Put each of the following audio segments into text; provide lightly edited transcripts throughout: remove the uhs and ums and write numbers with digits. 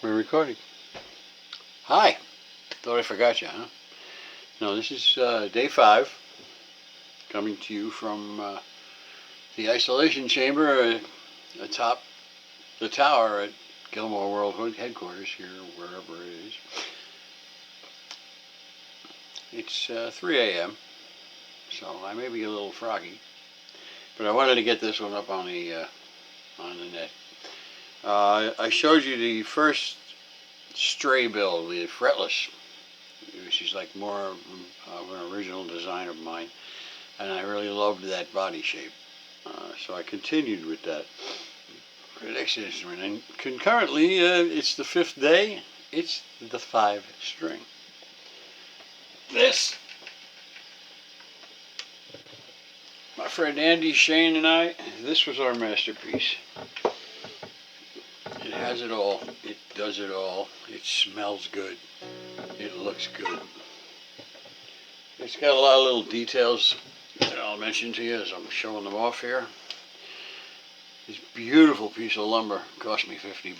We're recording. Hi. Thought I forgot you, huh? No, this is day 5, coming to you from the isolation chamber atop the tower at Gilmore World headquarters here, wherever it is. It's 3 a.m., so I may be a little froggy, but I wanted to get this one up on the net. I showed you the first stray build, the fretless, which is like more of an original design of mine, and I really loved that body shape. So I continued with that for the next instrument, and concurrently, it's the 5th day. It's the 5-string. This, my friend Andy, Shane, and I, this was our masterpiece. It has it all. It does it all. It smells good. It looks good. It's got a lot of little details that I'll mention to you as I'm showing them off here. This beautiful piece of lumber cost me $50.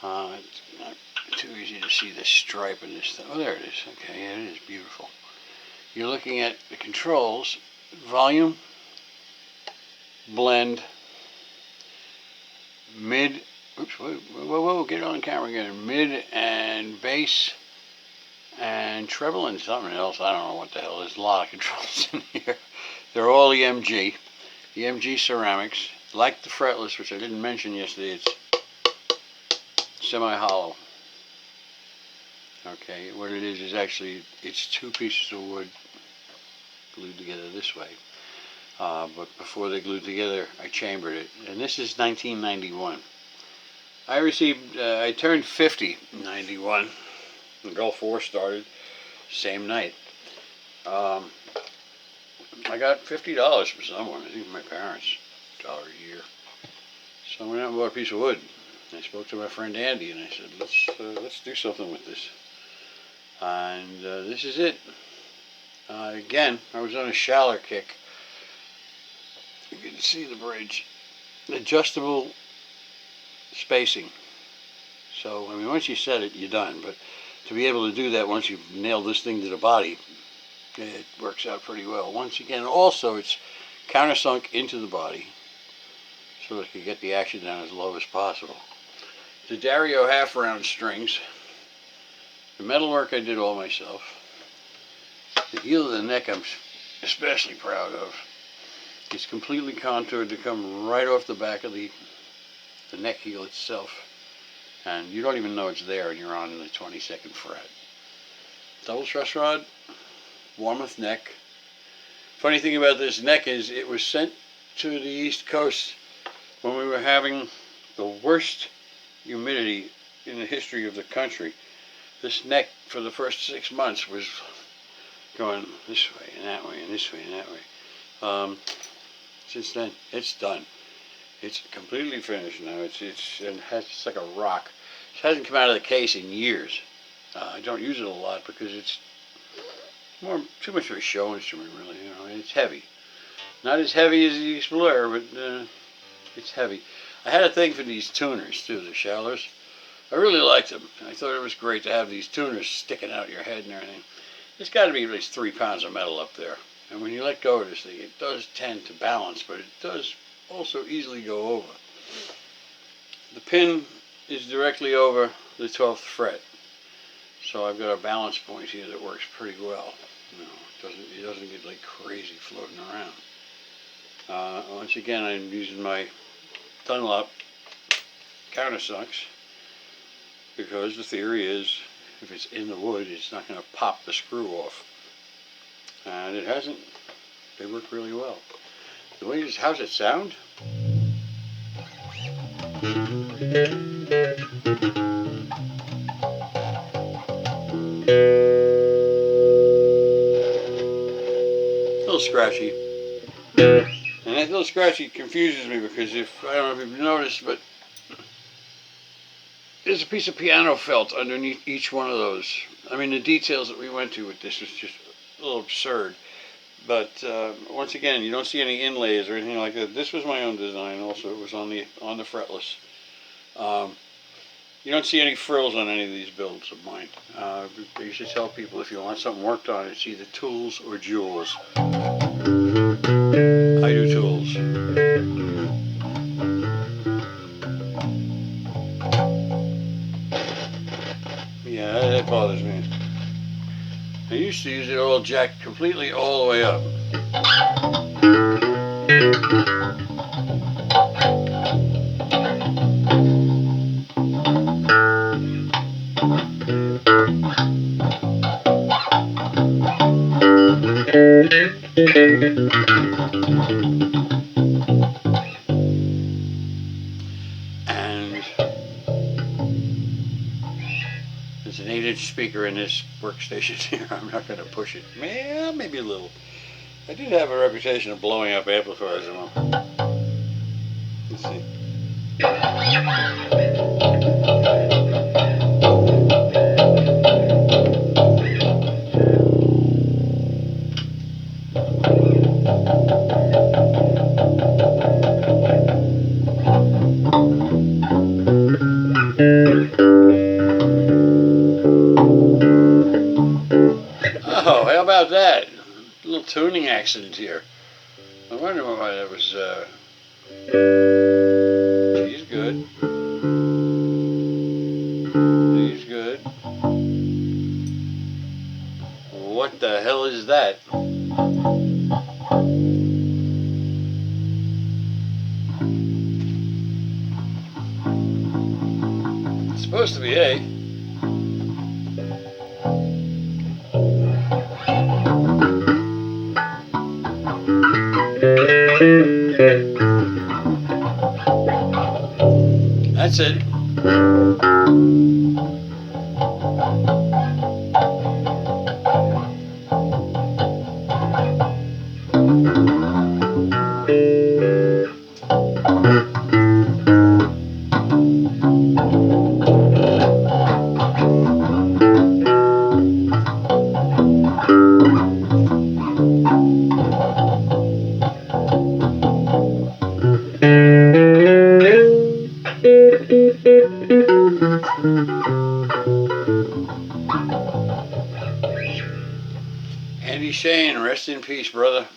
It's not too easy to see the stripe in this thing. Oh, there it is. Okay, yeah, it is beautiful. You're looking at the controls: volume, blend, mid. Oops, whoa, get it on camera again. Mid and bass and treble and something else. I don't know what the hell. There's a lot of controls in here. They're all EMG. EMG ceramics. Like the fretless, which I didn't mention yesterday, it's semi-hollow. Okay, what it is actually, it's 2 pieces of wood glued together this way. But before they glued together, I chambered it. And this is 1991. I turned 50 in 91. The Gulf War started same night. I got $50 from someone, I think my parents, $1 a year. So I went out and bought a piece of wood. I spoke to my friend Andy and I said, let's do something with this. And this is it. Again, I was on a Schaller kick. You can see the bridge. Adjustable spacing. So, I mean, once you set it, you're done. But to be able to do that once you've nailed this thing to the body, it works out pretty well. Once again, also, it's countersunk into the body so that you get the action down as low as possible. The Dario half-round strings. The metalwork I did all myself. The heel of the neck I'm especially proud of. It's completely contoured to come right off the back of the neck heel itself. And you don't even know it's there and you're on the 22nd fret. Double truss rod, Warmoth neck. Funny thing about this neck is it was sent to the East Coast when we were having the worst humidity in the history of the country. This neck for the first 6 months was going this way and that way and this way and that way. Since then, it's done. It's completely finished now. It's like a rock. It hasn't come out of the case in years. I don't use it a lot because it's too much of a show instrument, really. You know, it's heavy. Not as heavy as the Explorer, but it's heavy. I had a thing for these tuners too, the Schallers. I really liked them. I thought it was great to have these tuners sticking out your head and everything. There's got to be at least 3 pounds of metal up there. And when you let go of this thing, it does tend to balance, but it does also easily go over. The pin is directly over the 12th fret. So I've got a balance point here that works pretty well. You know, it doesn't get like crazy floating around. Once again, I'm using my Dunlop countersunks because the theory is if it's in the wood, it's not going to pop the screw off. And it hasn't. They work really well. How's it sound? A little scratchy. And that little scratchy confuses me because I don't know if you've noticed, but there's a piece of piano felt underneath each one of those. I mean, the details that we went to with this was just a little absurd. But once again, you don't see any inlays or anything like that. This was my own design also. It was on the fretless. You don't see any frills on any of these builds of mine. I usually tell people if you want something worked on, it's either tools or jewels. I do tools. Yeah, that bothers me. I used to use it all jacked completely all the way up. And there's an 8-inch speaker in this workstation here. I'm not going to push it. Maybe a little. I did have a reputation of blowing up amplifiers. Let's see. Oh, how about that? A little tuning accident here. I wonder why that was. She's good. She's good. What the hell is that? It's supposed to be A. That's it. Andy Shane, rest in peace, brother.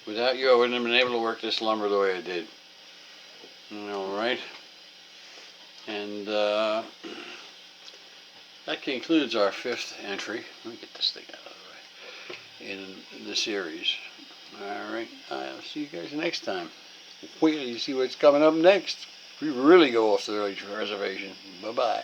Without you, I wouldn't have been able to work this lumber the way I did. All right. And that concludes our 5th entry. Let me get this thing out of the way. In the series. All right. I'll see you guys next time. Wait till you see what's coming up next. We really go off the reservation. Bye-bye.